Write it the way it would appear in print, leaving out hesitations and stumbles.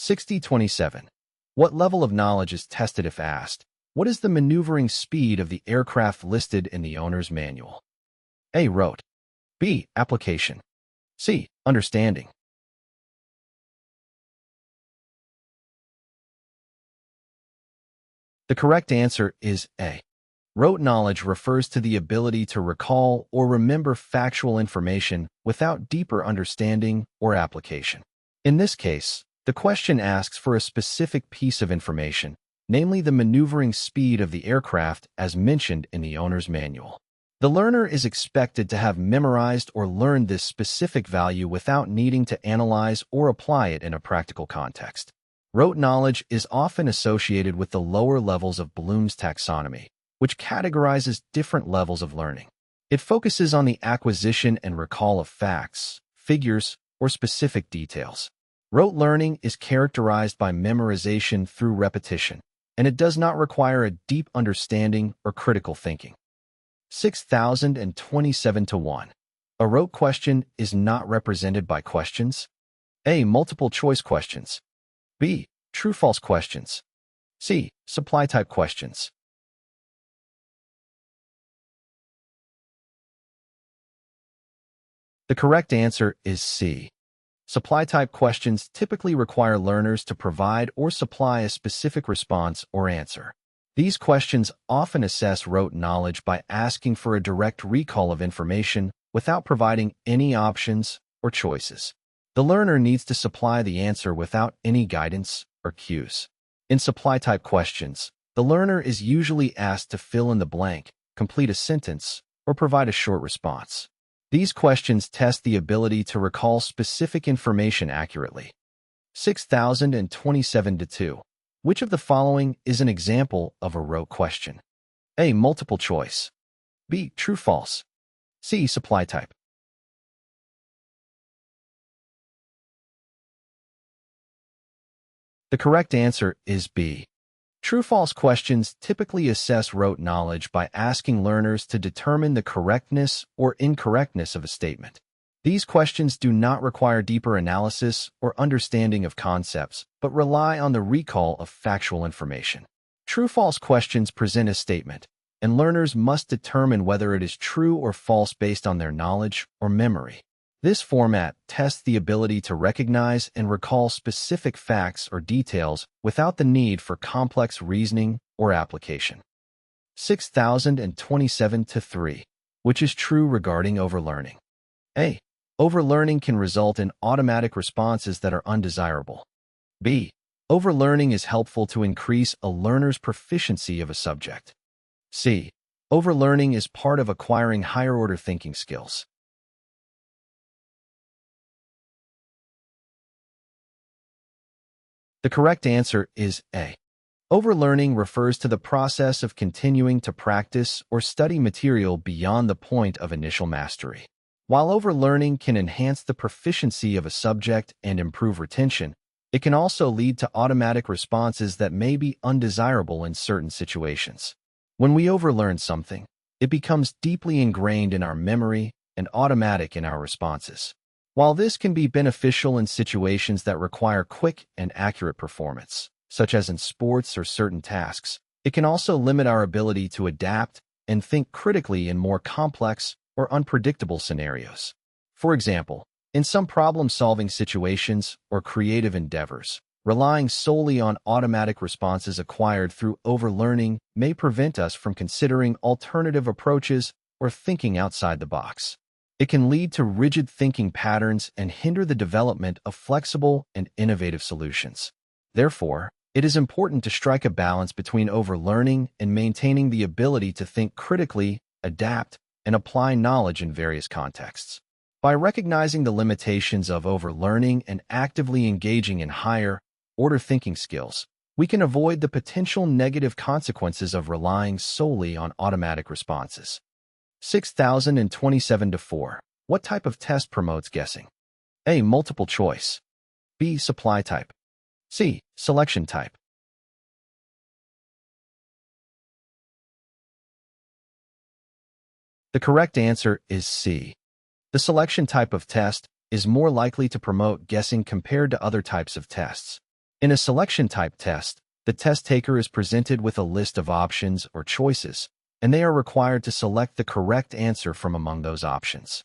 6027. What level of knowledge is tested if asked? What is the maneuvering speed of the aircraft listed in the owner's manual? A. Rote. B. Application. C. Understanding. The correct answer is A. Rote knowledge refers to the ability to recall or remember factual information without deeper understanding or application. In this case, the question asks for a specific piece of information, namely the maneuvering speed of the aircraft as mentioned in the owner's manual. The learner is expected to have memorized or learned this specific value without needing to analyze or apply it in a practical context. Rote knowledge is often associated with the lower levels of Bloom's taxonomy, which categorizes different levels of learning. It focuses on the acquisition and recall of facts, figures, or specific details. Rote learning is characterized by memorization through repetition, and it does not require a deep understanding or critical thinking. 6027-1. A rote question is not represented by questions. A. Multiple-choice questions. B. True-false questions. C. Supply-type questions. The correct answer is C. Supply-type questions typically require learners to provide or supply a specific response or answer. These questions often assess rote knowledge by asking for a direct recall of information without providing any options or choices. The learner needs to supply the answer without any guidance or cues. In supply-type questions, the learner is usually asked to fill in the blank, complete a sentence, or provide a short response. These questions test the ability to recall specific information accurately. 6027-2. Which of the following is an example of a rote question? A. Multiple choice. B. True-false. C. Supply type. The correct answer is B. True-false questions typically assess rote knowledge by asking learners to determine the correctness or incorrectness of a statement. These questions do not require deeper analysis or understanding of concepts, but rely on the recall of factual information. True-false questions present a statement, and learners must determine whether it is true or false based on their knowledge or memory. This format tests the ability to recognize and recall specific facts or details without the need for complex reasoning or application. 6027-3. Which is true regarding overlearning? A. Overlearning can result in automatic responses that are undesirable. B. Overlearning is helpful to increase a learner's proficiency of a subject. C. Overlearning is part of acquiring higher-order thinking skills. The correct answer is A. Overlearning refers to the process of continuing to practice or study material beyond the point of initial mastery. While overlearning can enhance the proficiency of a subject and improve retention, it can also lead to automatic responses that may be undesirable in certain situations. When we overlearn something, it becomes deeply ingrained in our memory and automatic in our responses. While this can be beneficial in situations that require quick and accurate performance, such as in sports or certain tasks, it can also limit our ability to adapt and think critically in more complex or unpredictable scenarios. For example, in some problem-solving situations or creative endeavors, relying solely on automatic responses acquired through overlearning may prevent us from considering alternative approaches or thinking outside the box. It can lead to rigid thinking patterns and hinder the development of flexible and innovative solutions. Therefore, it is important to strike a balance between overlearning and maintaining the ability to think critically, adapt, and apply knowledge in various contexts. By recognizing the limitations of overlearning and actively engaging in higher-order thinking skills, we can avoid the potential negative consequences of relying solely on automatic responses. 6027-4. What type of test promotes guessing? A. Multiple choice. B. Supply type. C. Selection type. The correct answer is C. The selection type of test is more likely to promote guessing compared to other types of tests. In a selection-type test, the test taker is presented with a list of options or choices, and they are required to select the correct answer from among those options.